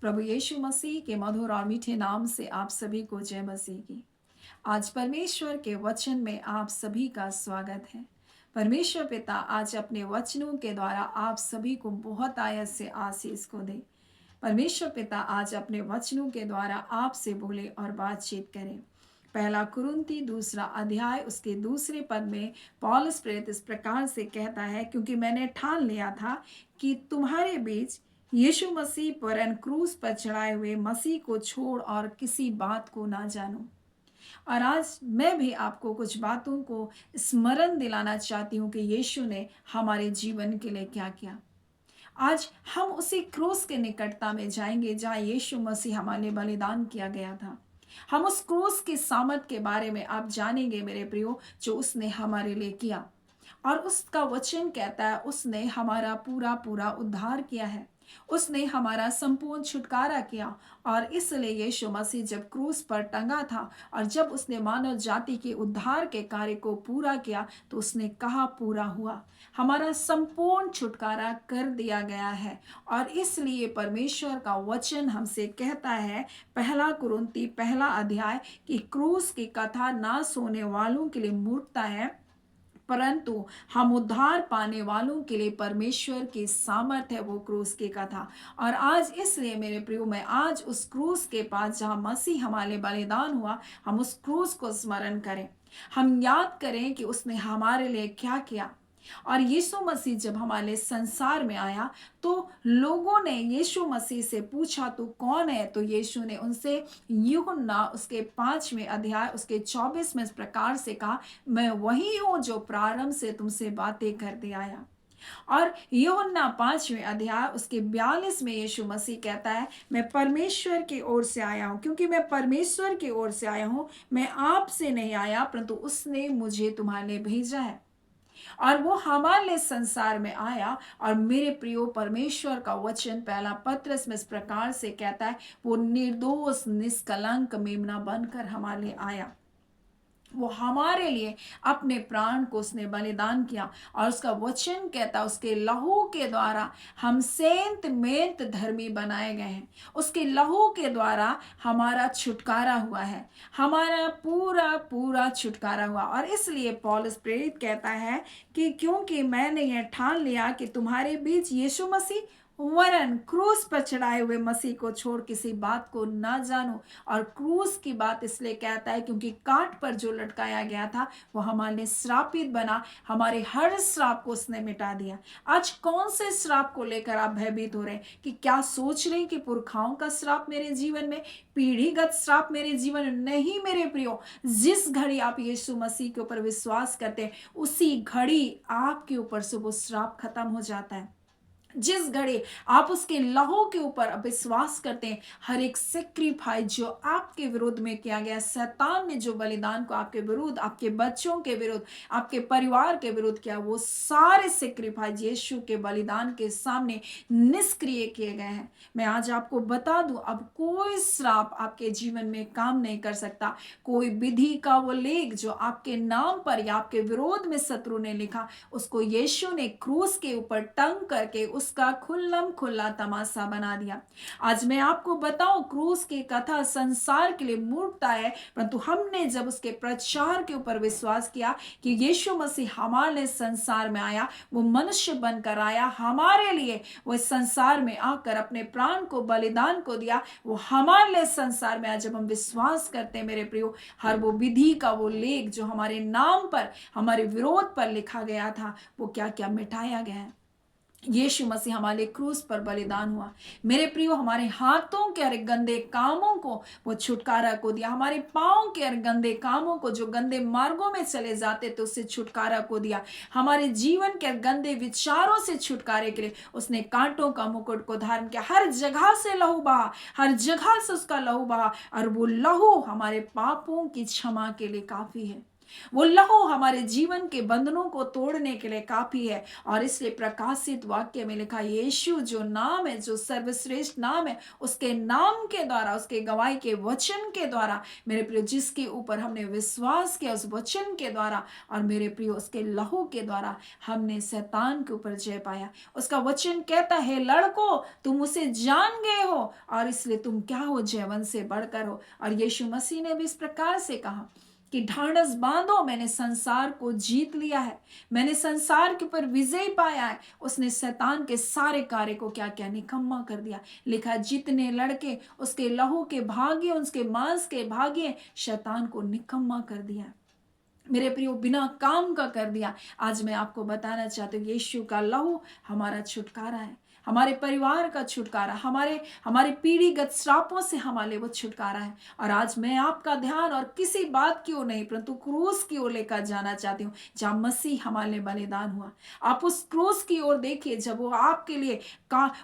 प्रभु यीशु मसीह के मधुर और मीठे नाम से आप सभी को जय मसीह की। आज परमेश्वर के वचन में आप सभी का स्वागत है। परमेश्वर पिता आज अपने वचनों के द्वारा आप सभी को बहुत आयत से आशीष को दे। परमेश्वर पिता आज अपने वचनों के द्वारा आपसे बोले और बातचीत करें। पहला कुरिन्थी दूसरा अध्याय उसके दूसरे पद में पौलुस प्रेरित इस प्रकार से कहता है, क्योंकि मैंने ठान लिया था कि तुम्हारे बीच यीशु मसीह पर क्रूस पर चढ़ाए हुए मसीह को छोड़ और किसी बात को ना जानूं। और आज मैं भी आपको कुछ बातों को स्मरण दिलाना चाहती हूँ कि यीशु ने हमारे जीवन के लिए क्या किया। आज हम उसी क्रूस के निकटता में जाएंगे जहाँ यीशु मसीह हमारे लिए बलिदान किया गया था। हम उस क्रूस की सामर्थ के बारे में आप जानेंगे मेरे प्रियो, जो उसने हमारे लिए किया। और उसका वचन कहता है उसने हमारा पूरा पूरा उद्धार किया है, उसने हमारा संपूर्ण छुटकारा किया। और इसलिए यीशु मसीह जब क्रूस पर टंगा था और जब उसने मानव जाति के उद्धार के कार्य को पूरा किया तो उसने कहा पूरा हुआ, हमारा संपूर्ण छुटकारा कर दिया गया है। और इसलिए परमेश्वर का वचन हमसे कहता है, पहला कुरिन्थी पहला अध्याय, कि क्रूस की कथा ना सोने वालों के लिए मूर्खता है, परंतु हम उद्धार पाने वालों के लिए परमेश्वर की सामर्थ है वो क्रूस की कथा। और आज इसलिए मेरे प्रियो, मैं आज उस क्रूस के पास जहाँ मसीह हमारे लिए बलिदान हुआ, हम उस क्रूस को स्मरण करें। हम याद करें कि उसने हमारे लिए क्या किया। और यीशु मसीह जब हमारे संसार में आया तो लोगों ने यीशु मसीह से पूछा तू कौन है। तो यीशु ने उनसे यूहन्ना उसके 5वें अध्याय उसके 24 में इस प्रकार से कहा, मैं वही हूं जो प्रारंभ से तुमसे बातें करते आया। और यूहन्ना 5वें अध्याय उसके 42 में यीशु मसीह कहता है, मैं परमेश्वर की ओर से आया हूं, क्योंकि मैं परमेश्वर की ओर से आया हूं, मैं आपसे नहीं आया परंतु उसने मुझे तुम्हारे लिए भेजा है। और वो हमारे लिए संसार में आया। और मेरे प्रियो, परमेश्वर का वचन पहला पत्रस में इस प्रकार से कहता है, वो निर्दोष निष्कलंक मेमना बनकर हमारे लिए आया। वो हमारे लिए अपने प्राण को उसने बलिदान किया। और उसका वचन कहता, उसके लहू के द्वारा हम सेंत मेंत धर्मी बनाए गए हैं। उसके लहू के द्वारा हमारा छुटकारा हुआ है, हमारा पूरा पूरा छुटकारा हुआ। और इसलिए पौलुस प्रेरित कहता है कि क्योंकि मैंने यह ठान लिया कि तुम्हारे बीच यीशु मसीह वरन क्रूस पर चढ़ाए हुए मसीह को छोड़ किसी बात को ना जानो। और क्रूस की बात इसलिए कहता है क्योंकि काट पर जो लटकाया गया था वो हमारे लिए श्रापित बना, हमारे हर श्राप को उसने मिटा दिया। आज कौन से श्राप को लेकर आप भयभीत हो रहे हैं? कि क्या सोच रहे हैं कि पुरखाओं का श्राप मेरे जीवन में, पीढ़ीगत श्राप मेरे जीवन में? नहीं मेरे प्रियो, जिस घड़ी आप यीशु मसीह के ऊपर विश्वास करते हैं उसी घड़ी आपके ऊपर से वो श्राप खत्म हो जाता है। जिस घड़ी आप उसके लहू के ऊपर विश्वास करते हैं, हर एक सेक्रीफाइस जो आपके विरुद्ध में किया गया, शैतान ने जो बलिदान को आपके विरुद्ध, आपके बच्चों के विरुद्ध, आपके परिवार के विरुद्ध किया, वो सारे सेक्रीफाइस यीशु के बलिदान के सामने निष्क्रिय किए गए हैं। मैं आज आपको बता दूं, अब कोई श्राप आपके जीवन में काम नहीं कर सकता। कोई विधि का वो लेख जो आपके नाम पर या आपके विरोध में शत्रु ने लिखा, उसको यीशु ने क्रूस के ऊपर टंग करके उसका खुल्लम खुल्ला तमाशा बना दिया। आज मैं आपको बताऊं, क्रूस की कथा संसार के लिए मूर्खता है, परंतु हमने जब उसके प्रचार के ऊपर विश्वास किया कि यीशु मसीह हमारे लिए संसार में आया, वो मनुष्य बनकर आया हमारे लिए, वो संसार में आकर अपने प्राण को बलिदान को दिया, वो हमारे लिए संसार में आया। जब हम विश्वास करते हैं मेरे प्रियो, हर वो विधि का वो लेख जो हमारे नाम पर, हमारे विरोध पर लिखा गया था, वो क्या क्या मिटाया गया है। यीशु मसीह हमारे लिए क्रूस पर बलिदान हुआ। मेरे प्रियो, हमारे हाथों के हर गंदे कामों को वो छुटकारा को दिया, हमारे पाँव के हर गंदे कामों को, जो गंदे मार्गों में चले जाते थे उससे छुटकारा को दिया, हमारे जीवन के हर गंदे विचारों से छुटकारे के लिए उसने कांटों का मुकुट को धारण किया। हर जगह से लहू बहा, हर जगह से उसका लहू बहा, और वो लहू हमारे पापों की क्षमा के लिए काफी है। वो लहू हमारे जीवन के बंधनों को तोड़ने के लिए काफी है। और इसलिए प्रकाशित वाक्य में लिखा, यीशु जो नाम है, जो सर्वश्रेष्ठ नाम है, उसके नाम के द्वारा, उसके गवाही के वचन के द्वारा मेरे प्रियो, जिसके ऊपर हमने विश्वास किया उस वचन के द्वारा, और मेरे प्रियो उसके लहू के द्वारा हमने शैतान के ऊपर जय पाया। उसका वचन कहता है, लड़कों तुम उसे जान गए हो और इसलिए तुम क्या हो, जयवंत से बढ़कर हो। और यीशु मसीह ने भी इस प्रकार से कहा कि ढांढस बांधो, मैंने संसार को जीत लिया है, मैंने संसार के ऊपर विजय पाया है। उसने शैतान के सारे कार्य को क्या क्या, निकम्मा कर दिया। लिखा, जितने लड़के उसके लहू के भागी, उसके मांस के भागी, शैतान को निकम्मा कर दिया मेरे प्रियो, बिना काम का कर दिया। आज मैं आपको बताना चाहती हूँ, यीशु का लहू हमारा छुटकारा है, हमारे परिवार का छुटकारा, हमारे पीढ़ीगत श्रापों से हमारे वो छुटकारा है। और आज मैं आपका ध्यान और किसी बात की ओर नहीं परंतु क्रूस की ओर लेकर जाना चाहती हूँ, जहाँ मसीह हमारे लिए बलिदान हुआ। आप उस क्रूस की ओर देखिए, जब वो आपके लिए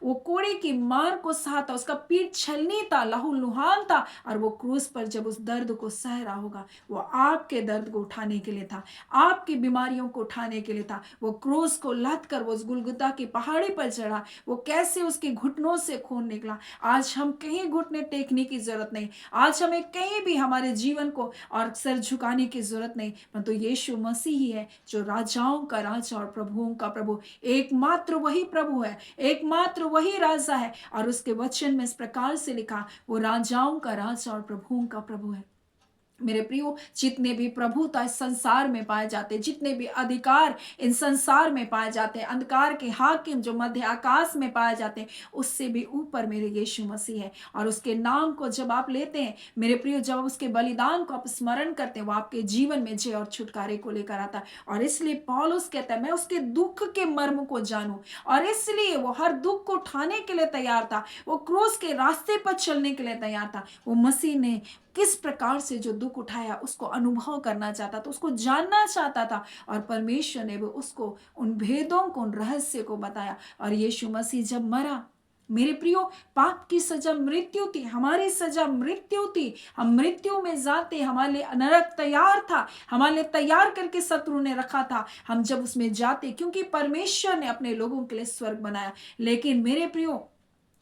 वो कोड़े की मार को सहा था, उसका पीठ छलनी था, लहू लुहान था, और वो क्रूस पर जब उस दर्द को सह रहा होगा, वो आपके दर्द को उठाने के लिए था, आपकी बीमारियों को उठाने के लिए था। वो क्रूस को लद कर वो उस गुलगुता की पहाड़ी पर चढ़ा, वो कैसे उसके घुटनों से खून निकला। आज हम कहीं घुटने टेकने की जरूरत नहीं, आज हमें कहीं भी हमारे जीवन को और सर झुकाने की जरूरत नहीं, परंतु यीशु मसीह ही है जो राजाओं का राजा और प्रभुओं का प्रभु, एकमात्र वही प्रभु है, एकमात्र वही राजा है। और उसके वचन में इस प्रकार से लिखा, वो राजाओं का राजा और प्रभुओं का प्रभु है। मेरे प्रियो, जितने भी प्रभुता इस संसार में पाए जाते, जितने भी अधिकार इन संसार में पाए जाते हैं, अंधकार के हाकिम जो मध्य आकाश में पाए जाते हैं, उससे भी ऊपर मेरे यीशु मसीह है। और उसके नाम को जब आप लेते हैं मेरे प्रियो, जब उसके बलिदान को आप स्मरण करते हैं, वो आपके जीवन में जय और छुटकारे को लेकर आता है। और इसलिए पौलुस कहता है, मैं उसके दुख के मर्म को जानूं, और इसलिए वो हर दुख को उठाने के लिए तैयार था, वो क्रूस के रास्ते पर चलने के लिए तैयार था। वो मसीह ने किस प्रकार से जो दुख उठाया उसको अनुभव करना चाहता था, उसको जानना चाहता था, और परमेश्वर ने भी उसको उन भेदों को, उन रहस्य को बताया। और यीशु मसीह जब मरा, मेरे प्रियो, पाप की सजा मृत्यु थी, हमारी सजा मृत्यु थी, हम मृत्यु में जाते, हमारे लिए नरक तैयार था, हमारे लिए तैयार करके शत्रु ने रखा था, हम जब उसमें जाते, क्योंकि परमेश्वर ने अपने लोगों के लिए स्वर्ग बनाया। लेकिन मेरे प्रियो,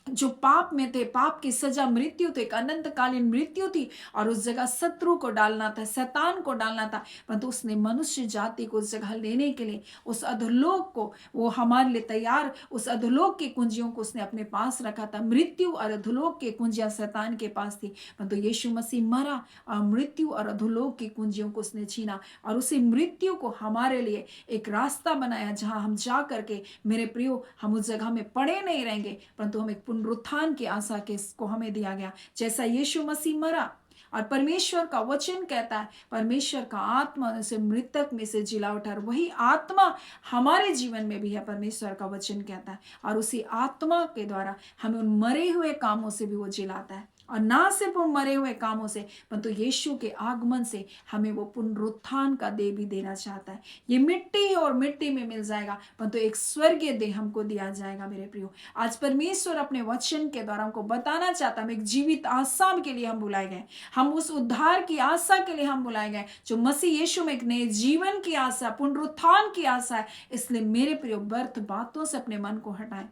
जो पाप में थे, पाप की सजा मृत्यु थी, एक अनंतकालीन मृत्यु थी, और उस जगह शत्रु को डालना था, शैतान को डालना था, परंतु उसने मनुष्य जाति को उस जगह लेने के लिए उस अधोलोक को वो हमारे लिए तैयार, उस अधोलोक की कुंजियों को उसने अपने पास रखा था। मृत्यु और अधोलोक की कुंजियां शैतान के पास थी, परंतु यीशु मसीह मरा और मृत्यु और अधोलोक की कुंजियों को उसने छीना, और उसी मृत्यु को हमारे लिए एक रास्ता बनाया, जहां हम जा करके मेरे प्रियो, हम उस जगह में पड़े नहीं रहेंगे, परंतु हम एक पुनरुत्थान की आशा के को हमें दिया गया। जैसा यीशु मसीह मरा और परमेश्वर का वचन कहता है, परमेश्वर का आत्मा उसे मृतक में से जिला उठा, वही आत्मा हमारे जीवन में भी है, परमेश्वर का वचन कहता है। और उसी आत्मा के द्वारा हमें उन मरे हुए कामों से भी वो जिलाता है, और ना सिर्फ उन मरे हुए कामों से, परंतु यीशु के आगमन से हमें वो पुनरुत्थान का देह भी देना चाहता है। ये मिट्टी है और मिट्टी में मिल जाएगा, परंतु एक स्वर्गीय देह हमको दिया जाएगा। मेरे प्रियो, आज परमेश्वर अपने वचन के द्वारा हमको बताना चाहता है, हम एक जीवित आशा के लिए हम बुलाए गए, हम उस उद्धार की आशा के लिए हम बुलाए गए, जो मसीह यीशु में एक नए जीवन की आशा, पुनरुत्थान की आशा है। इसलिए मेरे प्रियो, व्यर्थ बातों से अपने मन को हटाएं,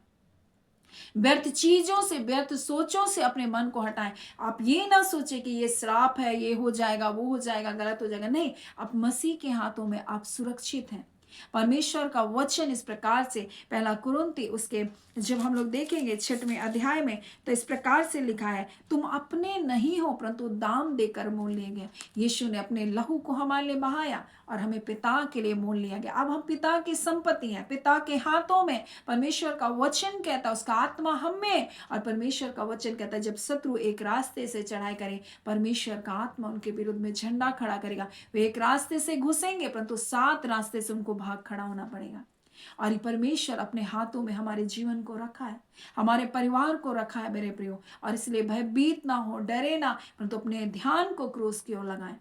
व्यर्थ चीजों से, व्यर्थ सोचों से अपने मन को हटाएं। आप ये ना सोचे कि ये श्राप है, ये हो जाएगा, वो हो जाएगा, गलत हो जाएगा। नहीं, आप मसीह के हाथों में आप सुरक्षित हैं। परमेश्वर का वचन इस प्रकार से, पहला कुरिन्थी उसके जब हम लोग देखेंगे 6वें अध्याय में, तो इस प्रकार से लिखा है, तुम अपने नहीं हो परंतु दाम देकर मोल लिए गए। यीशु ने अपने लहू को हमारे लिए बहाया और हमें पिता के लिए मोल लिया गया। अब हम पिता की संपत्ति हैं, पिता के हाथों में। परमेश्वर का वचन कहता है, उसका आत्मा हम में, और परमेश्वर का वचन कहता है, जब शत्रु एक रास्ते से चढ़ाई करे, परमेश्वर का आत्मा उनके विरुद्ध में झंडा खड़ा करेगा। वे एक रास्ते से घुसेंगे, परंतु 7 रास्ते से उनको भाग खड़ा होना पड़ेगा। और ये परमेश्वर अपने हाथों में हमारे जीवन को रखा है, हमारे परिवार को रखा है मेरे प्रियो। और इसलिए भयभीत ना हो, डरे ना, परंतु अपने ध्यान को क्रूस की ओर लगाएं।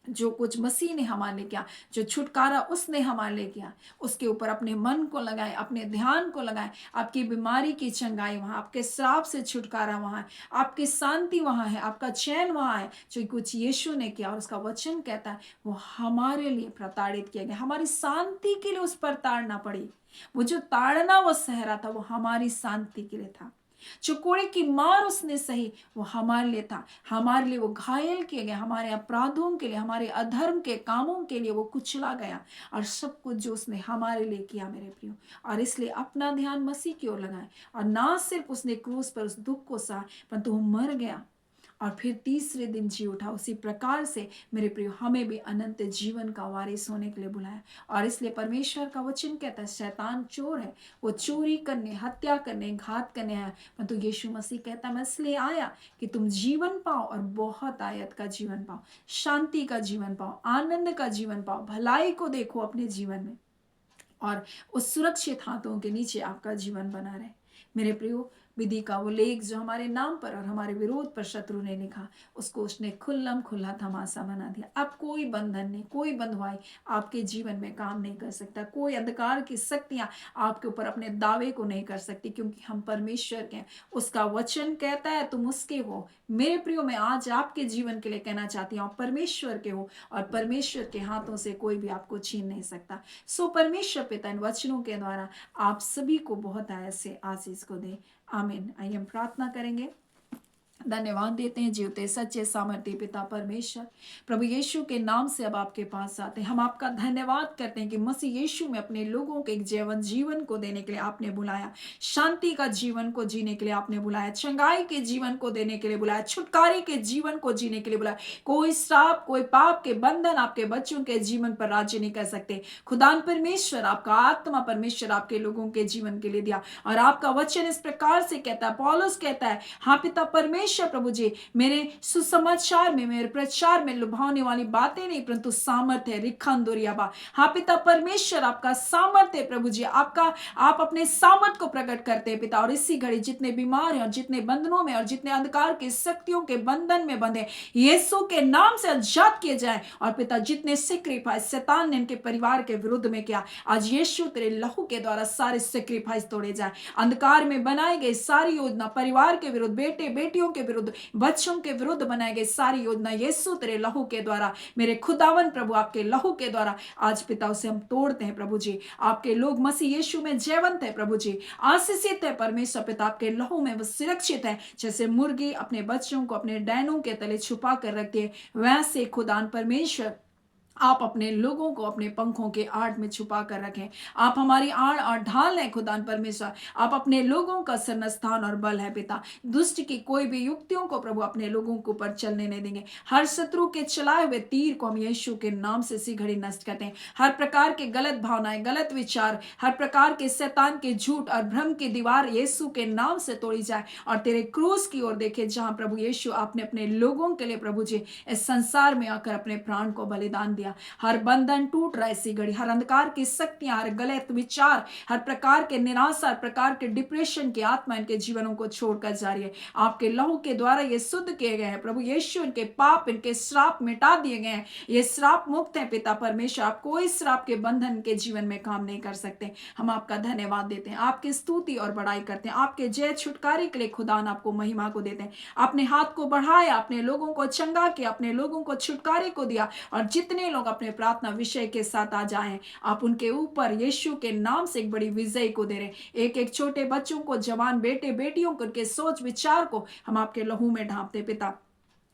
जो कुछ मसीह ने हमारे लिए किया, जो छुटकारा उसने हमारे लिए किया, उसके ऊपर अपने मन को लगाए, अपने ध्यान को लगाए। आपकी बीमारी की चंगाई वहाँ, आपके श्राप से छुटकारा वहाँ है, आपकी शांति वहाँ है, आपका चैन वहाँ है। जो कुछ यीशु ने किया और उसका वचन कहता है वो हमारे लिए प्रताड़ित किया गया, हमारी शांति के लिए उस पर ताड़ना पड़ी। वो जो ताड़ना वो सह रहा था वो हमारी शांति के लिए था। जो कोड़े की मार उसने सही वो हमारे लिए था, हमारे लिए वो घायल किए गए, हमारे अपराधों के लिए, हमारे अधर्म के कामों के लिए वो कुचला गया। और सब कुछ जो उसने हमारे लिए किया मेरे प्रियो, और इसलिए अपना ध्यान मसीह की ओर लगाएं। और ना सिर्फ उसने क्रूस पर उस दुख को सहा, परंतु वो मर गया और फिर तीसरे दिन जी उठा। उसी प्रकार से मेरे प्रियो हमें भी अनंत जीवन का वारिस होने के लिए बुलाया। और इसलिए परमेश्वर का वचन कहता है शैतान चोर है, वो चोरी करने, हत्या करने, घात करने आया, परंतु यीशु मसीह कहता है मैं इसलिए आया कि तुम जीवन पाओ और बहुत आयत का जीवन पाओ, शांति का जीवन पाओ, आनंद का जीवन पाओ, भलाई को देखो अपने जीवन में, और उस सुरक्षित हाथों के नीचे आपका जीवन बना रहे। मेरे प्रियो विधि का वो लेख जो हमारे नाम पर और हमारे विरोध पर शत्रु ने लिखा, उसको उसने खुल्लम खुल्ला तमाशा बना दिया। अब कोई बंधन नहीं, कोई बंधुआई आपके जीवन में काम नहीं कर सकता, कोई अंधकार की शक्तियां आपके ऊपर अपने दावे को नहीं कर सकती, क्योंकि हम परमेश्वर के हैं। उसका वचन कहता है तुम उसके हो। मेरे प्रियो मैं आज आपके जीवन के लिए कहना चाहती हूँ परमेश्वर के हो, और परमेश्वर के हाथों से कोई भी आपको छीन नहीं सकता। सो परमेश्वर पिता इन वचनों के द्वारा आप सभी को बहुत ऐसे आशीष को दे। आमीन। आइए हम प्रार्थना करेंगे। धन्यवाद देते हैं जीवते सच्चे सामर्थ्य पिता परमेश्वर, प्रभु यीशु के नाम से अब आपके पास आते हैं। हम आपका धन्यवाद करते हैं कि मसीह यीशु में अपने लोगों के एक जीवन को देने के लिए आपने बुलाया, शांति का जीवन को जीने के लिए आपने बुलाया, चंगाई के जीवन को देने के लिए बुलाया, छुटकारे के जीवन को जीने के लिए बुलाया। कोई श्राप, कोई पाप के बंधन आपके बच्चों के जीवन पर राज्य नहीं कर सकते। खुदान परमेश्वर आपका आत्मा परमेश्वर आपके लोगों के जीवन के लिए दिया, और आपका वचन इस प्रकार से कहता है, पौलुस कहता है, हाँ पिता परमेश्वर प्रभु जी, मेरे सुसमाचार में, मेरे प्रचार में लुभावने वाली बातें नहीं, परंतु सामर्थ्य है। रिखंदोरियाबा, हाँ पिता परमेश्वर आपका सामर्थ्य प्रभु जी, आपका आप अपने सामर्थ को प्रकट करते हैं पिता। और इसी घड़ी जितने बीमार हैं और जितने बंधनों में और जितने अंधकार की शक्तियों के बंधन में बंधे, यीशु के नाम से आजाद किए जाए। और पिता जितने सेक्रीफाइस शैतान ने इनके परिवार के विरुद्ध में किया, आज यीशु तेरे लहू के द्वारा सारे सेक्रीफाइस तोड़े जाए। अंधकार में बनाई गई सारी योजना परिवार के विरुद्ध, बेटे बेटियों के विरुद्ध, बच्चों के विरुद्ध बनाई गई सारी योजना यीशु तेरे लहू के द्वारा, मेरे खुदावन प्रभु आपके लहू के द्वारा आज पिता उसे हम तोड़ते हैं प्रभु जी। आपके लोग मसीह यीशु में जयवंत है प्रभु जी, आशीषित है परमेश्वर पिता, आपके लहू में वो सुरक्षित है। जैसे मुर्गी अपने बच्चों को अपने डैनों के तले छुपा कर रखती है, वैसे खुदान परमेश्वर आप अपने लोगों को अपने पंखों के आड़ में छुपा कर रखें। आप हमारी आड़ और ढाल है खुदान परमेश्वर, आप अपने लोगों का शरणस्थान और बल है पिता। दुष्ट की कोई भी युक्तियों को प्रभु अपने लोगों के ऊपर चलने नहीं देंगे। हर शत्रु के चलाए हुए तीर को हम यीशु के नाम से इसी घड़ी नष्ट करते हैं। हर प्रकार के गलत भावनाएं, गलत विचार, हर प्रकार के शैतान के झूठ और भ्रम की दीवार यीशु के नाम से तोड़ी जाए, और तेरे क्रूस की ओर देखे जहां प्रभु यीशु आपने अपने लोगों के लिए प्रभु जी इस संसार में आकर अपने प्राण को बलिदान दिया। हर बंधन टूट रहा है इसी घड़ी, हर अंधकार की शक्तियां, हर गलत विचार, हर प्रकार के निराशा, हर प्रकार के डिप्रेशन की आत्मा इनके जीवनों को छोड़कर जा रही है। आपके लहू के द्वारा ये शुद्ध किए गए हैं प्रभु यीशु, इनके पाप, इनके श्राप मिटा दिए गए हैं। ये श्राप मुक्त है पिता परमेश्वर, आप कोई श्राप के बंधन के जीवन में काम नहीं कर सकते। हम आपका धन्यवाद देते हैं, आपकी स्तुति और बड़ाई करते हैं, आपके जय छुटकारे के लिए खुदान आपको महिमा को देते हैं। अपने हाथ को बढ़ाया, अपने लोगों को चंगा किया, अपने लोगों को छुटकारे को दिया, और जितने लोग अपने प्रार्थना विषय के साथ आ जाएं, आप उनके ऊपर यीशु के नाम से एक बड़ी विजय को दे रहे। एक एक छोटे बच्चों को, जवान बेटे बेटियों को, उनके सोच विचार को हम आपके लहू में ढांपते पिता।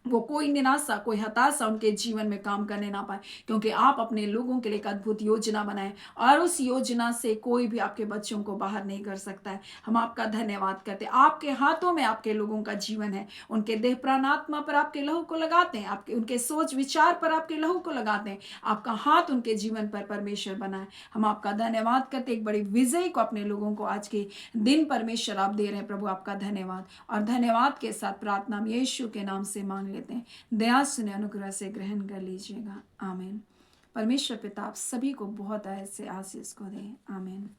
वो कोई निराशा, कोई हताशा उनके जीवन में काम करने ना पाए, क्योंकि आप अपने लोगों के लिए एक अद्भुत योजना बनाए, और उस योजना से कोई भी आपके बच्चों को बाहर नहीं कर सकता है। हम आपका धन्यवाद करते हैं। आपके हाथों में आपके लोगों का जीवन है, उनके देह प्राण आत्मा पर आपके लहू को लगाते हैं, आपके उनके सोच विचार पर आपके लहू को लगाते हैं। आपका हाथ उनके जीवन पर परमेश्वर बनाए। हम आपका धन्यवाद करते, एक बड़ी विजय को अपने लोगों को आज के दिन परमेश्वर आप दे रहे हैं प्रभु। आपका धन्यवाद, और धन्यवाद के साथ प्रार्थना हम यीशु के नाम से मांग लेते हैं। दया सुने अनुग्रह से ग्रहण कर लीजिएगा। आमीन। परमेश्वर पिता आप सभी को बहुत ऐसे आशीष को दें। आमीन।